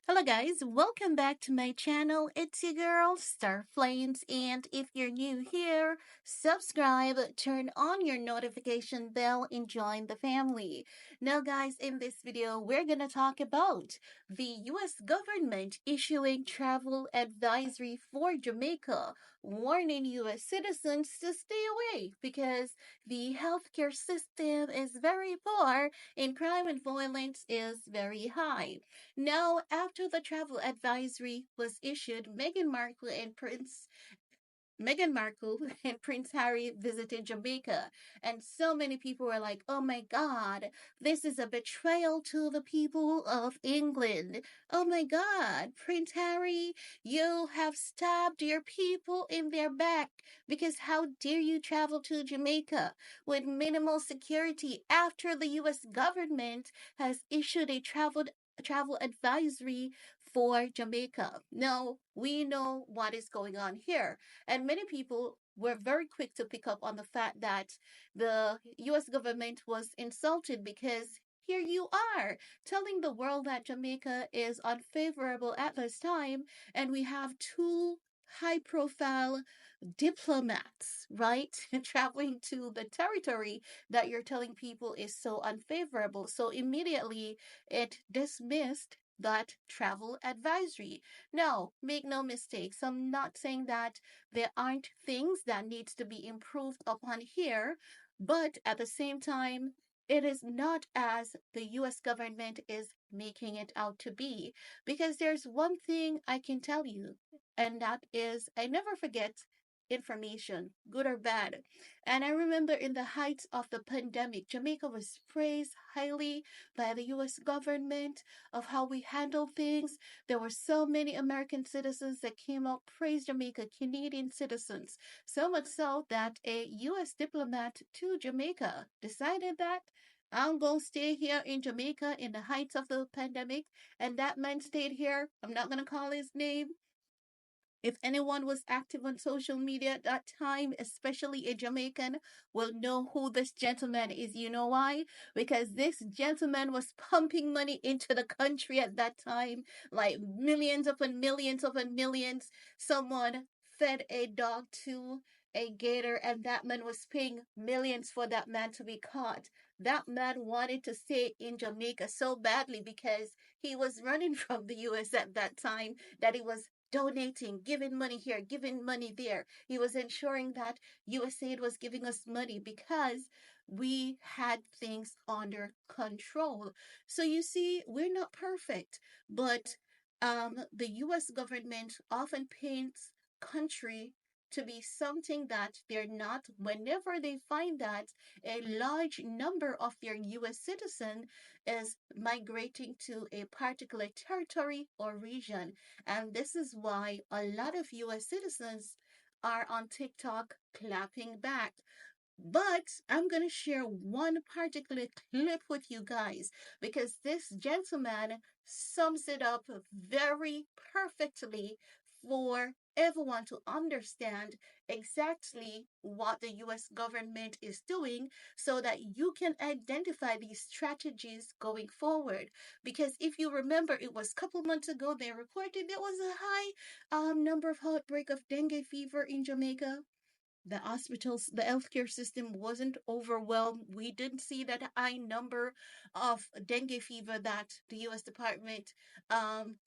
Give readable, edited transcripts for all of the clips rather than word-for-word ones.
Hello guys, welcome back to my channel. It's your girl Star Flames, and if you're new here, subscribe, turn on your notification bell and join the family. Now guys, in this video we're going to talk about the US government issuing travel advisory for Jamaica, warning US citizens to stay away because the healthcare system is very poor and crime and violence is very high. Now, after the travel advisory was issued, Meghan Markle and Prince Harry visited Jamaica, and so many people were like, "Oh my God, this is a betrayal to the people of England. Oh my God, Prince Harry, you have stabbed your people in their back because how dare you travel to Jamaica with minimal security after the U.S. government has issued a travel advisory for Jamaica." Now, we know what is going on here, and many people were very quick to pick up on the fact that the US government was insulted because here you are telling the world that Jamaica is unfavorable at this time, and we have two high profile diplomats, right? Traveling to the territory that you're telling people is so unfavorable. So immediately it dismissed that travel advisory. Now, make no mistakes. I'm not saying that there aren't things that needs to be improved upon here, but at the same time, it is not as the US government is making it out to be. Because there's one thing I can tell you, and that is I never forget information, good or bad. And I remember in the height of the pandemic, Jamaica was praised highly by the US government of how we handled things. There were so many American citizens that came out, praised Jamaica, Canadian citizens, so much so that a US diplomat to Jamaica decided that I'm going to stay here in Jamaica in the heights of the pandemic. And that man stayed here. I'm not going to call his name. If anyone was active on social media at that time, especially a Jamaican, will know who this gentleman is. You know why? Because this gentleman was pumping money into the country at that time, like millions upon millions upon millions. Someone fed a dog to a gator, and that man was paying millions for that man to be caught. That man wanted to stay in Jamaica so badly because he was running from the US at that time that he was donating, giving money here, giving money there. He was ensuring that USAID was giving us money because we had things under control. So you see, we're not perfect, but the US government often paints country to be something that they're not whenever they find that a large number of their US citizen is migrating to a particular territory or region. And this is why a lot of US citizens are on TikTok clapping back. But I'm going to share one particular clip with you guys because this gentleman sums it up very perfectly for everyone to understand exactly what the US government is doing so that you can identify these strategies going forward. Because if you remember, it was a couple months ago they reported there was a high number of outbreak of dengue fever in Jamaica. The hospitals, the healthcare system wasn't overwhelmed. We didn't see that high number of dengue fever that the US Department um,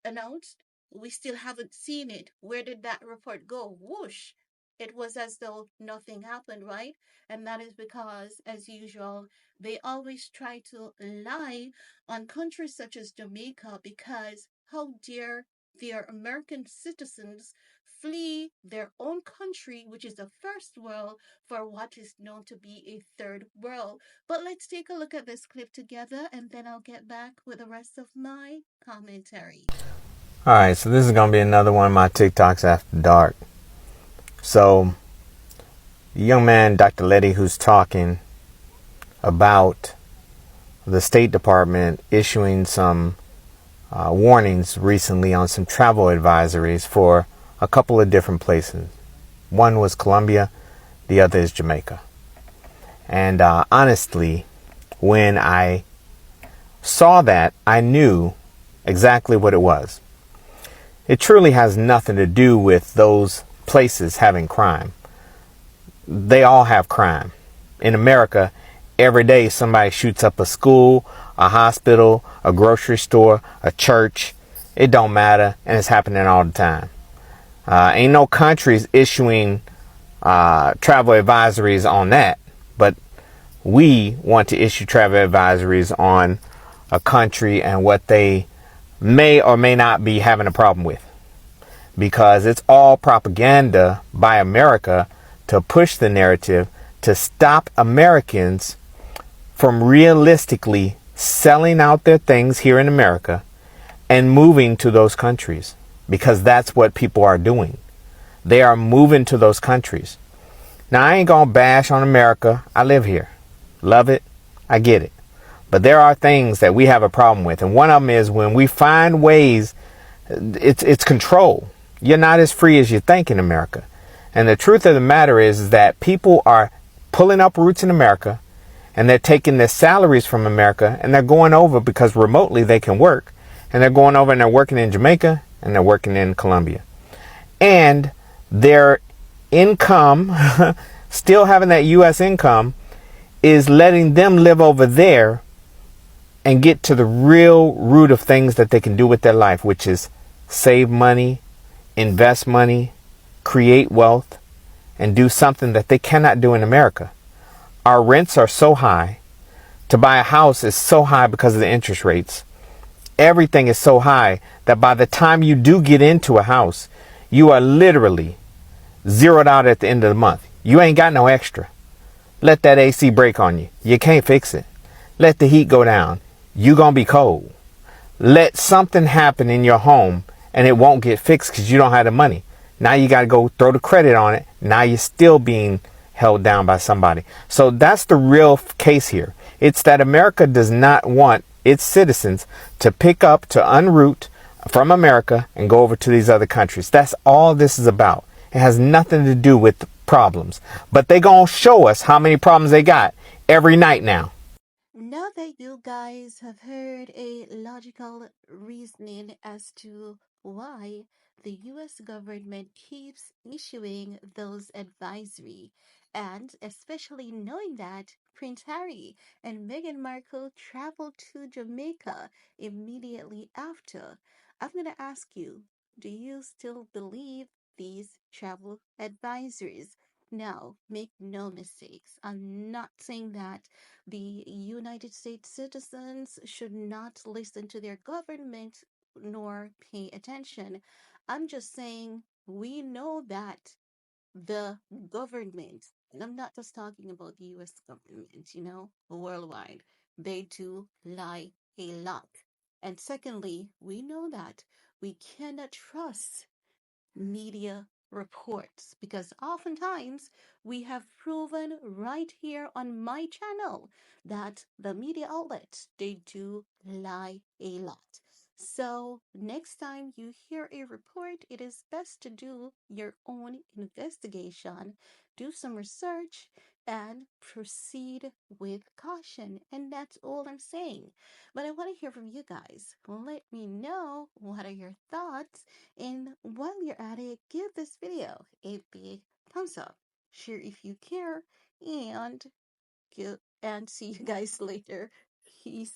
announced. We still haven't seen it. Where did that report go? Whoosh. It was as though nothing happened, right? And that is because, as usual, they always try to lie on countries such as Jamaica because how dare their American citizens flee their own country, which is the first world, for what is known to be a third world. But let's take a look at this clip together and then I'll get back with the rest of my commentary. All right, so this is going to be another one of my TikToks after dark. So, the young man, Dr. Letty, who's talking about the State Department issuing some warnings recently on some travel advisories for a couple of different places. One was Colombia, the other is Jamaica. And honestly, when I saw that, I knew exactly what it was. It truly has nothing to do with those places having crime. They all have crime. In America, every day somebody shoots up a school, a hospital, a grocery store, a church. It don't matter, and it's happening all the time. Ain't no countries issuing travel advisories on that, but we want to issue travel advisories on a country and what they may or may not be having a problem with, because it's all propaganda by America to push the narrative to stop Americans from realistically selling out their things here in America and moving to those countries, because that's what people are doing. They are moving to those countries. Now, I ain't gonna bash on America. I live here. Love it. I get it. But there are things that we have a problem with. And one of them is when we find ways, it's control. You're not as free as you think in America. And the truth of the matter is that people are pulling up roots in America, and they're taking their salaries from America, and they're going over because remotely they can work. And they're going over and they're working in Jamaica, and they're working in Colombia. And their income, still having that U.S. income, is letting them live over there and get to the real root of things that they can do with their life, which is save money, invest money, create wealth, and do something that they cannot do in America. Our rents are so high. To buy a house is so high because of the interest rates. Everything is so high that by the time you do get into a house, you are literally zeroed out at the end of the month. You ain't got no extra. Let that AC break on you. You can't fix it. Let the heat go down. You gonna be cold. Let something happen in your home and it won't get fixed because you don't have the money. Now you got to go throw the credit on it. Now you're still being held down by somebody. So that's the real case here. It's that America does not want its citizens to pick up, to unroot from America and go over to these other countries. That's all this is about. It has nothing to do with problems. But they gonna show us how many problems they got every night now. Now that you guys have heard a logical reasoning as to why the US government keeps issuing those advisory, and especially knowing that Prince Harry and Meghan Markle traveled to Jamaica immediately after, I'm going to ask you, do you still believe these travel advisories? Now, make no mistakes. I'm not saying that the United States citizens should not listen to their government nor pay attention. I'm just saying we know that the government, and I'm not just talking about the US government, worldwide, they do lie a lot. And secondly, we know that we cannot trust media reports, because oftentimes we have proven right here on my channel that the media outlets, they do lie a lot. So next time you hear a report, it is best to do your own investigation, do some research, and proceed with caution. And that's all I'm saying. But I want to hear from you guys. Let me know, what are your thoughts? And while you're at it, give this video a big thumbs up, share if you care, and see you guys later. Peace.